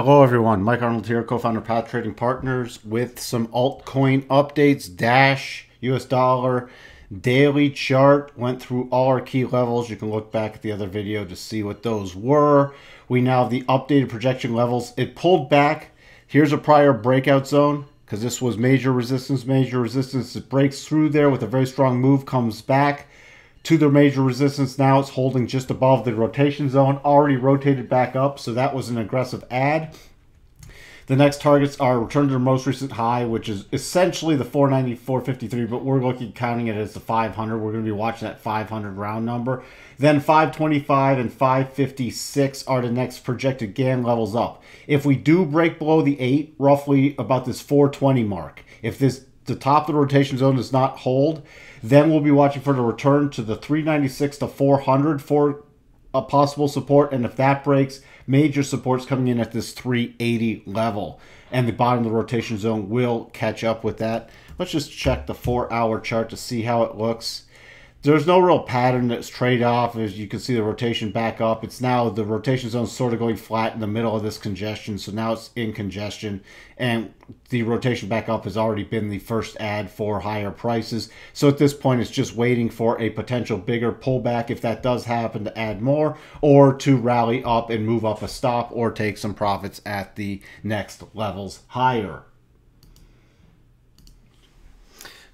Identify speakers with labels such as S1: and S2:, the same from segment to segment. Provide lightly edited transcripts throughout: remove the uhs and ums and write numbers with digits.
S1: Hello everyone, Mike Arnold here, co-founder of Path Trading Partners with some altcoin updates. Dash, US dollar, daily chart, went through all our key levels. You can look back at the other video to see what those were. We now have the updated projection levels. It pulled back. Here's a prior breakout zone because this was major resistance. It breaks through there with a very strong move, comes back to the major resistance. Now it's holding just above the rotation zone, already rotated back up, so that was an aggressive add. The next targets are return to the most recent high, which is essentially the 490, 453, but we're counting it as the 500. We're going to be watching that 500 round number. Then 525 and 556 are the next projected GAN levels up. If we do break below the 8, roughly about this 420 mark, if the top of the rotation zone does not hold, then we'll be watching for the return to the 396 to 400 for a possible support. And if that breaks, major supports coming in at this 380 level. And the bottom of the rotation zone will catch up with that. Let's just check the 4-hour chart to see how it looks. There's no real pattern that's trade off. As you can see, the rotation back up. It's now the rotation zone sort of going flat in the middle of this congestion. So now it's in congestion, and the rotation back up has already been the first add for higher prices. So at this point, it's just waiting for a potential bigger pullback, if that does happen, to add more, or to rally up and move up a stop, or take some profits at the next levels higher.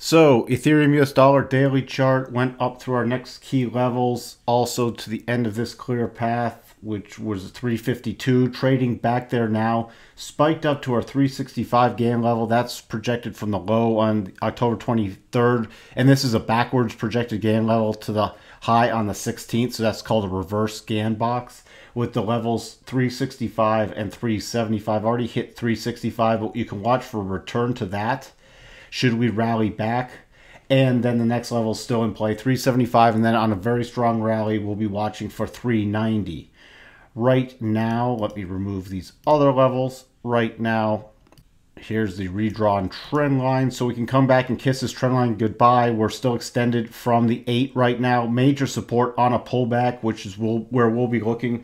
S1: So Ethereum US dollar daily chart went up through our next key levels, also to the end of this clear path, which was 352, trading back there now, spiked up to our 365 GAN level. That's projected from the low on October 23rd, and this is a backwards projected GAN level to the high on the 16th, so that's called a reverse GAN box, with the levels 365 and 375. Already hit 365, but you can watch for a return to that should we rally back. And then the next level is still in play, 375, and then on a very strong rally, we'll be watching for 390. Right now, let me remove these other levels. Right now, here's the redrawn trend line, so we can come back and kiss this trend line goodbye. We're still extended from the 8 right now. Major support on a pullback, which is where we'll be looking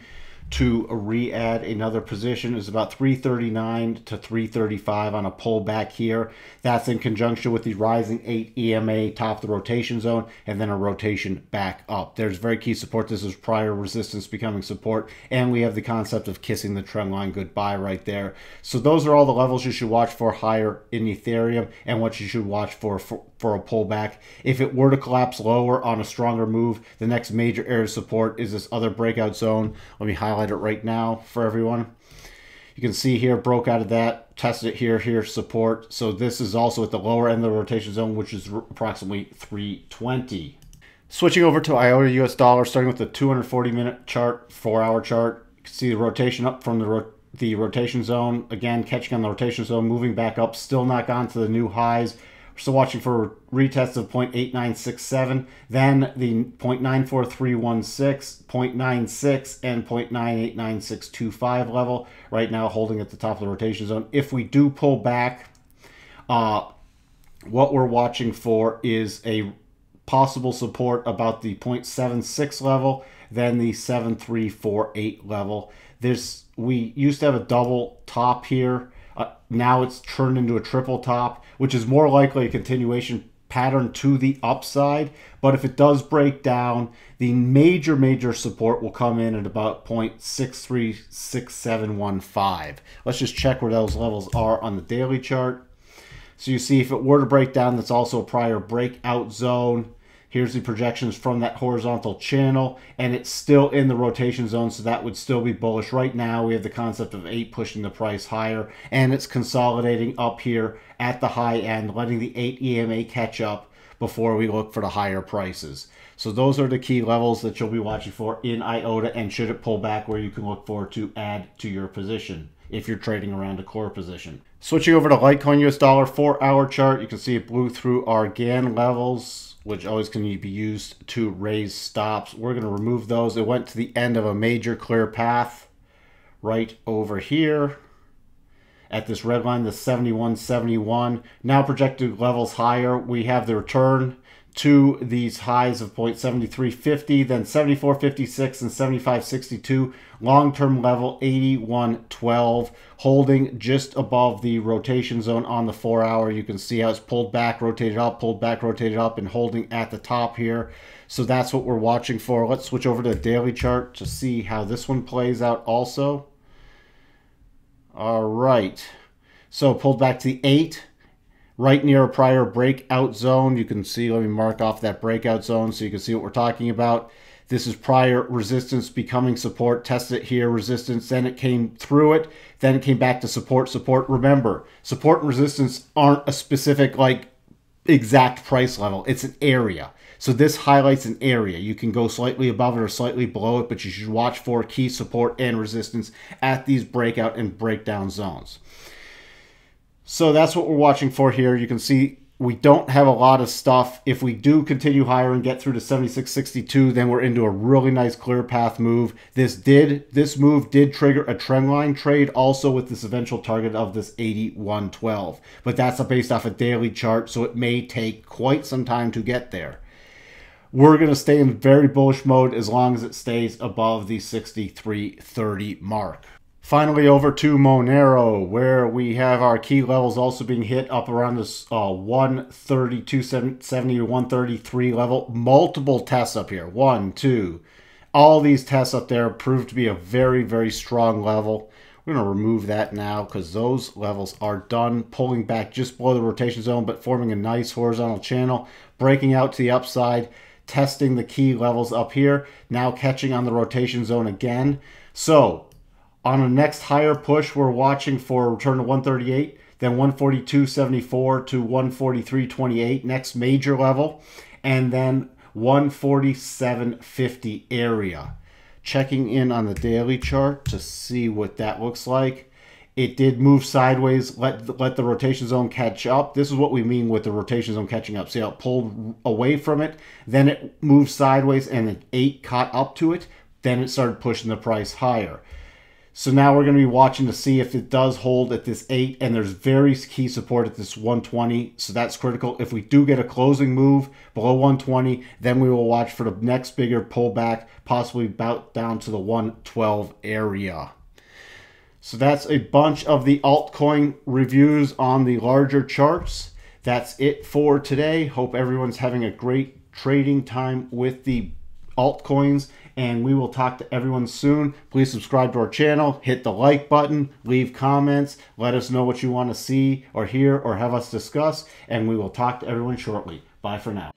S1: to re-add another position, is about 339 to 335 on a pullback here. That's in conjunction with the rising 8 EMA top of the rotation zone, and then a rotation back up. There's very key support. This is prior resistance becoming support, and we have the concept of kissing the trend line goodbye right there. So those are all the levels you should watch for higher in Ethereum, and what you should watch for a pullback. If it were to collapse lower on a stronger move, the next major area of support is this other breakout zone. Let me highlight it right now for everyone. You can see here, broke out of that, tested it here, here's support. So this is also at the lower end of the rotation zone, which is approximately 320. Switching over to IOTA US dollar, starting with the 240-minute chart, 4-hour chart. You can see the rotation up from the rotation zone. Again, catching on the rotation zone, moving back up, still not gone to the new highs. We're still watching for retests of 0.8967, then the 0.94316, 0.96, and 0.989625 level. Right now holding at the top of the rotation zone. If we do pull back, what we're watching for is a possible support about the 0.76 level, then the 7348 level. We used to have a double top here. Now it's turned into a triple top, which is more likely a continuation pattern to the upside. But if it does break down, the major support will come in at about 0.636715. Let's just check where those levels are on the daily chart. So you see, if it were to break down, that's also a prior breakout zone. Here's the projections from that horizontal channel, and it's still in the rotation zone, so that would still be bullish. Right now, we have the concept of 8 pushing the price higher, and it's consolidating up here at the high end, letting the 8 EMA catch up before we look for the higher prices. So those are the key levels that you'll be watching for in IOTA, and should it pull back, where you can look for to add to your position if you're trading around a core position. Switching over to LITECOIN US dollar 4-hour chart, you can see it blew through our GAN levels, which always can be used to raise stops. We're going to remove those. It went to the end of a major clear path right over here at this red line, the 71.71. Now projected levels higher. We have the return to these highs of 0.7350, then 74.56 and 75.62. Long-term level 81.12, holding just above the rotation zone on the 4-hour. You can see how it's pulled back, rotated up, and holding at the top here. So that's what we're watching for. Let's switch over to the daily chart to see how this one plays out also. All right. So pulled back to the 8. Right near a prior breakout zone. You can see, let me mark off that breakout zone so you can see what we're talking about. This is prior resistance becoming support. Tested it here, resistance, then it came through it, then it came back to support. Remember, support and resistance aren't a specific, like, exact price level. It's an area. So this highlights an area. You can go slightly above it or slightly below it, but you should watch for key support and resistance at these breakout and breakdown zones. So that's what we're watching for here. You can see we don't have a lot of stuff. If we do continue higher and get through to 76.62, then we're into a really nice clear path move. This move did trigger a trend line trade also with this eventual target of this 81.12. But that's based off a daily chart, so it may take quite some time to get there. We're going to stay in very bullish mode as long as it stays above the 63.30 mark. Finally, over to Monero, where we have our key levels also being hit up around this 132.70 to 133 level. Multiple tests up here. 1, 2. All these tests up there proved to be a very, very strong level. We're going to remove that now because those levels are done. Pulling back just below the rotation zone, but forming a nice horizontal channel. Breaking out to the upside. Testing the key levels up here. Now catching on the rotation zone again. So on the next higher push, we're watching for a return to 138, then 142.74 to 143.28, next major level, and then 147.50 area. Checking in on the daily chart to see what that looks like. It did move sideways, let the rotation zone catch up. This is what we mean with the rotation zone catching up. See how it pulled away from it, then it moved sideways and the 8 caught up to it, then it started pushing the price higher. So now we're going to be watching to see if it does hold at this 8, and there's very key support at this 120, so that's critical. If we do get a closing move below 120, then we will watch for the next bigger pullback, possibly about down to the 112 area. So that's a bunch of the altcoin reviews on the larger charts. That's it for today. Hope everyone's having a great trading time with the altcoins, and we will talk to everyone soon. Please subscribe to our channel, hit the like button, leave comments, let us know what you want to see or hear or have us discuss, and we will talk to everyone shortly. Bye for now.